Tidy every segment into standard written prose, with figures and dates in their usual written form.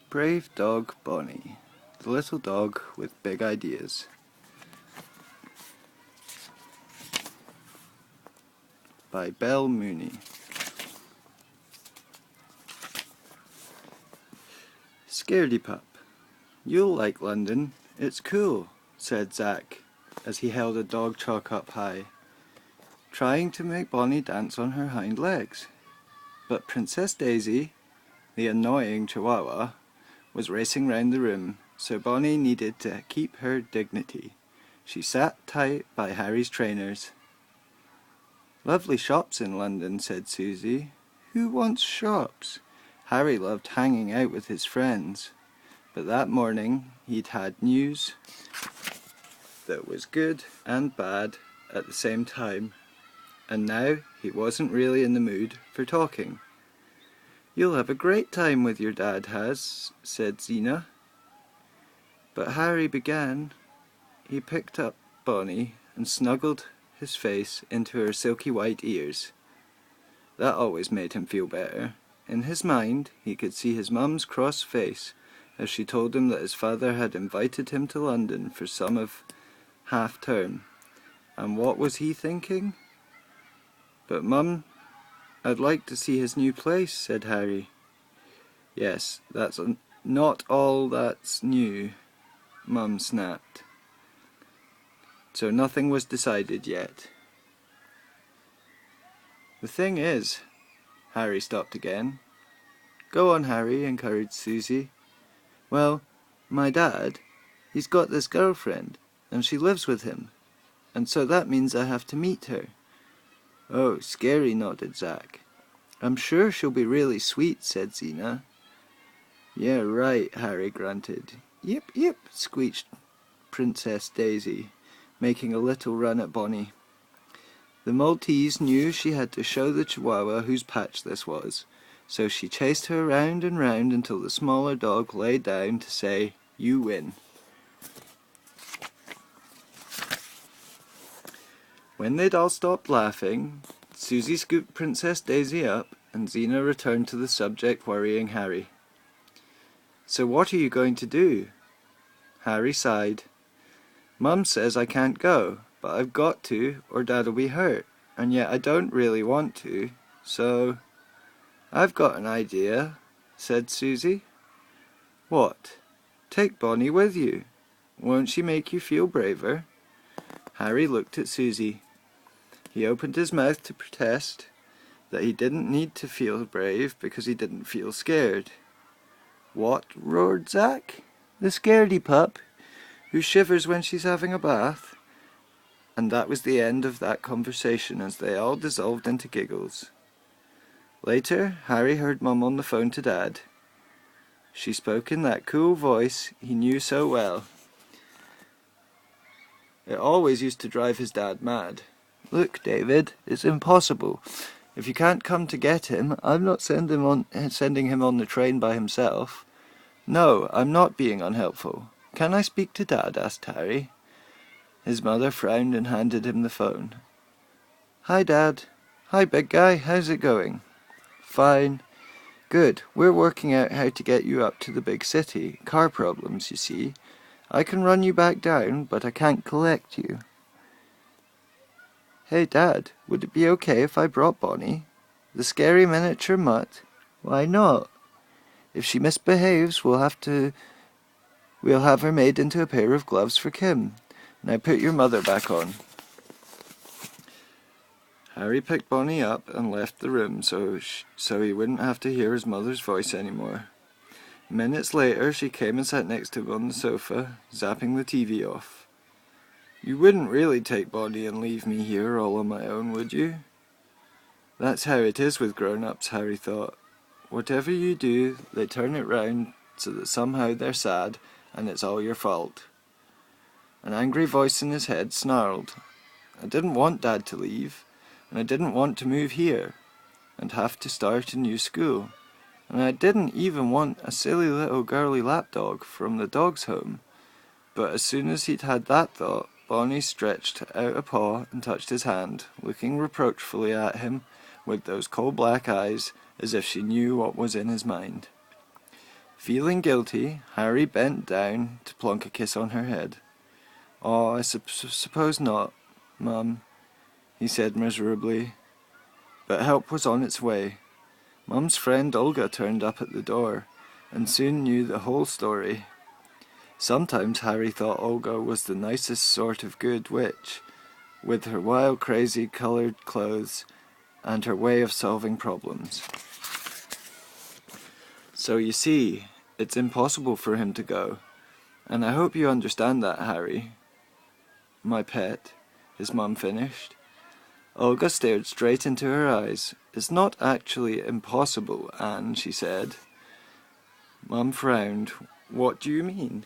Brave Dog Bonnie, the little dog with big ideas. By Belle Mooney. Scaredy Pup, you'll like London, it's cool, said Zack, as he held a dog chalk up high, trying to make Bonnie dance on her hind legs. But Princess Daisy, the annoying chihuahua, was racing round the room, so Bonnie needed to keep her dignity. She sat tight by Harry's trainers. Lovely shops in London, said Susie. Who wants shops? Harry loved hanging out with his friends, but that morning he'd had news that was good and bad at the same time, and now he wasn't really in the mood for talking. You'll have a great time with your dad has, said Zena. But Harry began. He picked up Bonnie and snuggled his face into her silky white ears. That always made him feel better. In his mind, he could see his mum's cross face as she told him that his father had invited him to London for some of half-term. And what was he thinking? But Mum, I'd like to see his new place, said Harry. Yes, that's not all that's new, Mum snapped. So nothing was decided yet. The thing is, Harry stopped again. Go on, Harry, encouraged Susie. Well, my dad, he's got this girlfriend, and she lives with him, and so that means I have to meet her. Oh, scary, nodded Zack. I'm sure she'll be really sweet, said Zena. Yeah, right, Harry grunted. Yip, yip, squeaked Princess Daisy, making a little run at Bonnie. The Maltese knew she had to show the Chihuahua whose patch this was, so she chased her round and round until the smaller dog lay down to say, You win. When they'd all stopped laughing, Susie scooped Princess Daisy up, and Zena returned to the subject worrying Harry. So what are you going to do? Harry sighed. Mum says I can't go, but I've got to, or Dad'll be hurt, and yet I don't really want to, so... I've got an idea, said Susie. What? Take Bonnie with you. Won't she make you feel braver? Harry looked at Susie. He opened his mouth to protest that he didn't need to feel brave because he didn't feel scared. What? Roared Zack. The Scaredy Pup, who shivers when she's having a bath. And that was the end of that conversation as they all dissolved into giggles. Later, Harry heard Mum on the phone to Dad. She spoke in that cool voice he knew so well. It always used to drive his dad mad. Look, David, it's impossible. If you can't come to get him, I'm not sending him on the train by himself. No, I'm not being unhelpful. Can I speak to Dad? Asked Harry. His mother frowned and handed him the phone. Hi, Dad. Hi, big guy. How's it going? Fine. Good. We're working out how to get you up to the big city. Car problems, you see. I can run you back down, but I can't collect you. Hey, Dad, would it be okay if I brought Bonnie? The scary miniature mutt? Why not? If she misbehaves, we'll have her made into a pair of gloves for Kim. Now put your mother back on. Harry picked Bonnie up and left the room so he wouldn't have to hear his mother's voice anymore. Minutes later, she came and sat next to him on the sofa, zapping the TV off. You wouldn't really take Bonnie and leave me here all on my own, would you? That's how it is with grown-ups, Harry thought. Whatever you do, they turn it round so that somehow they're sad and it's all your fault. An angry voice in his head snarled. I didn't want Dad to leave, and I didn't want to move here and have to start a new school, and I didn't even want a silly little girly lapdog from the dog's home. But as soon as he'd had that thought, Bonnie stretched out a paw and touched his hand, looking reproachfully at him with those coal-black eyes as if she knew what was in his mind. Feeling guilty, Harry bent down to plonk a kiss on her head. "Oh, I suppose not, Mum," he said miserably. But help was on its way. Mum's friend Olga turned up at the door, and soon knew the whole story. Sometimes Harry thought Olga was the nicest sort of good witch, with her wild, crazy coloured clothes and her way of solving problems. So you see, it's impossible for him to go, and I hope you understand that, Harry. My pet, his mum finished. Olga stared straight into her eyes. "It's not actually impossible, Anne," she said. Mum frowned. "What do you mean?"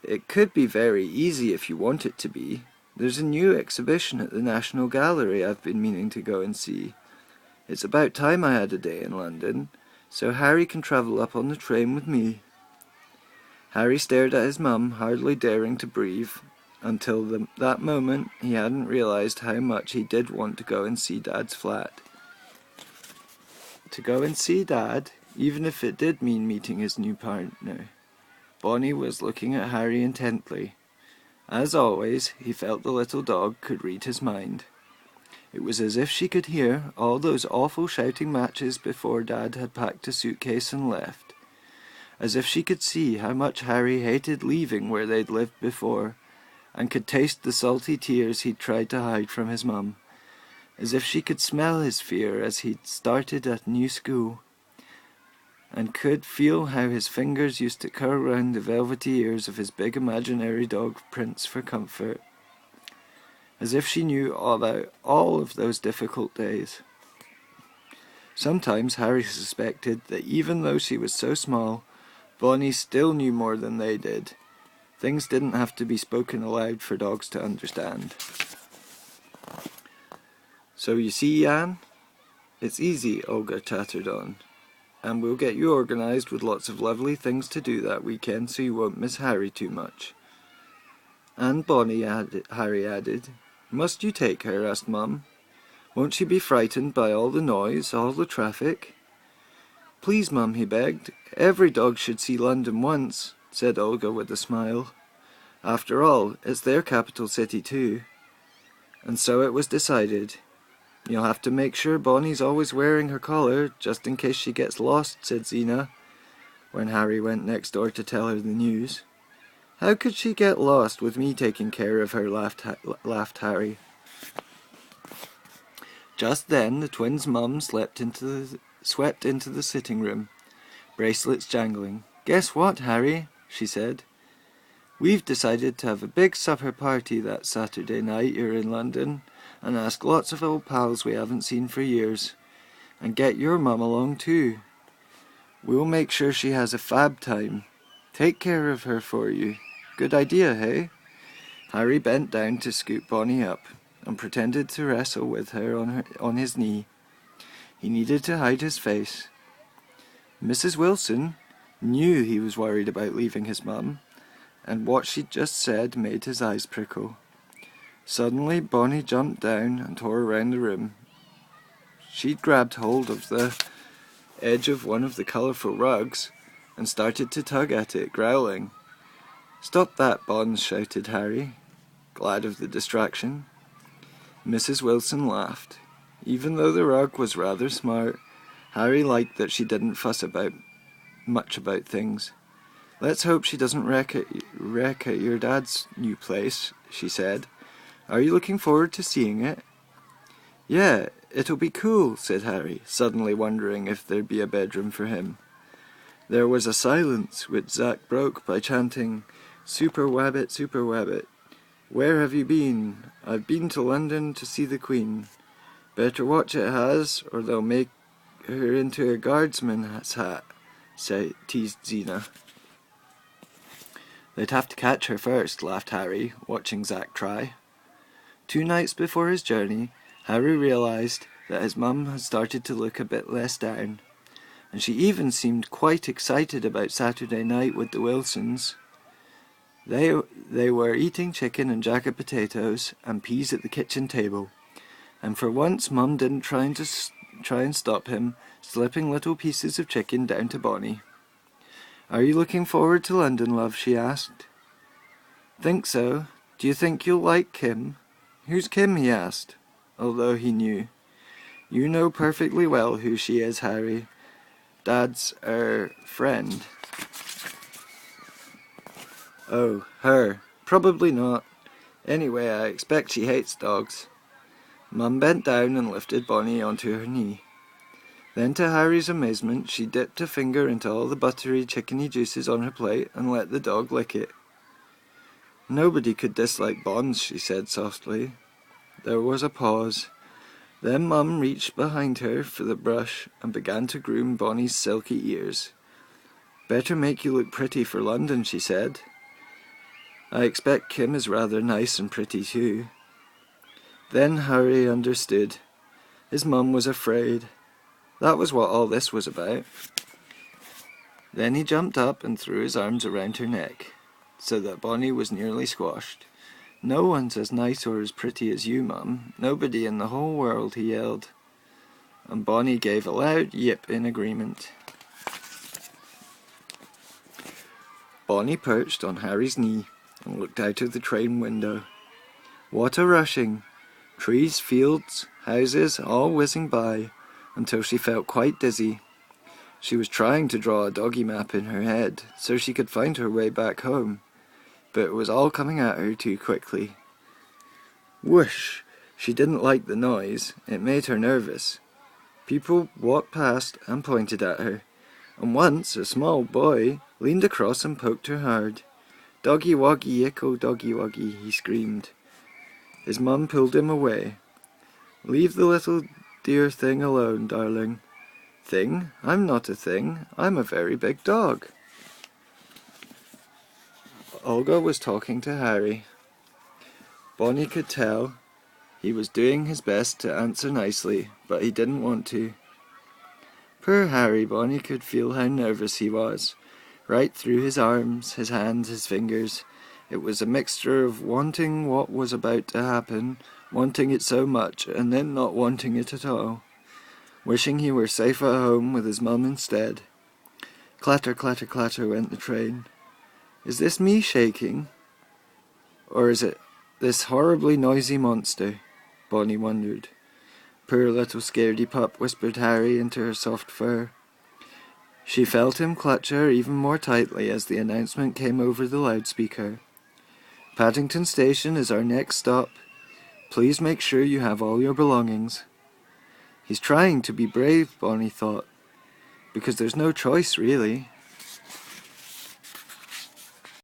"It could be very easy if you want it to be. There's a new exhibition at the National Gallery I've been meaning to go and see. It's about time I had a day in London, so Harry can travel up on the train with me." Harry stared at his mum, hardly daring to breathe. Until that moment, he hadn't realised how much he did want to go and see Dad's flat. To go and see Dad, even if it did mean meeting his new partner. Bonnie was looking at Harry intently. As always, he felt the little dog could read his mind. It was as if she could hear all those awful shouting matches before Dad had packed a suitcase and left. As if she could see how much Harry hated leaving where they'd lived before, and could taste the salty tears he'd tried to hide from his mum. As if she could smell his fear as he'd started at new school, and could feel how his fingers used to curl round the velvety ears of his big imaginary dog Prince for comfort. As if she knew about all of those difficult days. Sometimes Harry suspected that even though she was so small, Bonnie still knew more than they did. Things didn't have to be spoken aloud for dogs to understand. "So you see, Anne, it's easy," Olga chattered on. "And we'll get you organised with lots of lovely things to do that weekend so you won't miss Harry too much." "And Bonnie," Harry added. "Must you take her?" asked Mum. "Won't she be frightened by all the noise, all the traffic?" "Please, Mum," he begged. "Every dog should see London once," said Olga with a smile. "After all, it's their capital city too." And so it was decided. "You'll have to make sure Bonnie's always wearing her collar, just in case she gets lost," said Zena, when Harry went next door to tell her the news. "How could she get lost with me taking care of her?" laughed Harry. Just then the twins' mum swept into the sitting room, bracelets jangling. "Guess what, Harry?" she said. "We've decided to have a big supper party that Saturday night you're in London, and ask lots of old pals we haven't seen for years, and get your mum along too. We'll make sure she has a fab time. Take care of her for you. Good idea, hey?" Harry bent down to scoop Bonnie up, and pretended to wrestle with her on his knee. He needed to hide his face. Mrs. Wilson knew he was worried about leaving his mum, and what she'd just said made his eyes prickle. Suddenly Bonnie jumped down and tore around the room. She'd grabbed hold of the edge of one of the colourful rugs and started to tug at it, growling. "Stop that, Bonds," shouted Harry, glad of the distraction. Mrs. Wilson laughed. Even though the rug was rather smart, Harry liked that she didn't fuss much about things. "Let's hope she doesn't wreck at your dad's new place," she said. "Are you looking forward to seeing it?" "Yeah, it'll be cool," said Harry, suddenly wondering if there'd be a bedroom for him. There was a silence, which Zack broke by chanting, "Super Wabbit, Super Wabbit. Where have you been?" "I've been to London to see the Queen." "Better watch it, Has, or they'll make her into a guardsman's hat," teased Zena. "They'd have to catch her first," laughed Harry, watching Zack try. 2 nights before his journey, Harry realised that his mum had started to look a bit less down, and she even seemed quite excited about Saturday night with the Wilsons. They were eating chicken and jacket potatoes and peas at the kitchen table, and for once Mum didn't try and stop him slipping little pieces of chicken down to Bonnie. "Are you looking forward to London, love?" she asked. "Think so. Do you think you'll like Kim?" "Who's Kim?" he asked, although he knew. "You know perfectly well who she is, Harry. Dad's, friend." "Oh, her. Probably not. Anyway, I expect she hates dogs." Mum bent down and lifted Bonnie onto her knee. Then, to Harry's amazement, she dipped a finger into all the buttery, chickeny juices on her plate and let the dog lick it. "Nobody could dislike Bonds," she said softly. There was a pause. Then Mum reached behind her for the brush and began to groom Bonnie's silky ears. "Better make you look pretty for London," she said. "I expect Kim is rather nice and pretty too." Then Harry understood. His mum was afraid. That was what all this was about. Then he jumped up and threw his arms around her neck, so that Bonnie was nearly squashed. "No one's as nice or as pretty as you, Mum. Nobody in the whole world," he yelled. And Bonnie gave a loud yip in agreement. Bonnie perched on Harry's knee and looked out of the train window. What a rushing! Trees, fields, houses, all whizzing by, until she felt quite dizzy. She was trying to draw a doggy map in her head so she could find her way back home, but it was all coming at her too quickly. Whoosh! She didn't like the noise. It made her nervous. People walked past and pointed at her, and once a small boy leaned across and poked her hard. "Doggy woggy, ickle doggy woggy," he screamed. His mum pulled him away. "Leave the little dear thing alone, darling." "Thing? I'm not a thing. I'm a very big dog." Olga was talking to Harry. Bonnie could tell he was doing his best to answer nicely, but he didn't want to. Poor Harry, Bonnie could feel how nervous he was. Right through his arms, his hands, his fingers. It was a mixture of wanting what was about to happen, wanting it so much, and then not wanting it at all. Wishing he were safe at home with his mum instead. Clatter, clatter, clatter went the train. "Is this me shaking? Or is it this horribly noisy monster?" Bonnie wondered. "Poor little Scaredy Pup," whispered Harry into her soft fur. She felt him clutch her even more tightly as the announcement came over the loudspeaker. "Paddington Station is our next stop. Please make sure you have all your belongings." He's trying to be brave, Bonnie thought, because there's no choice, really.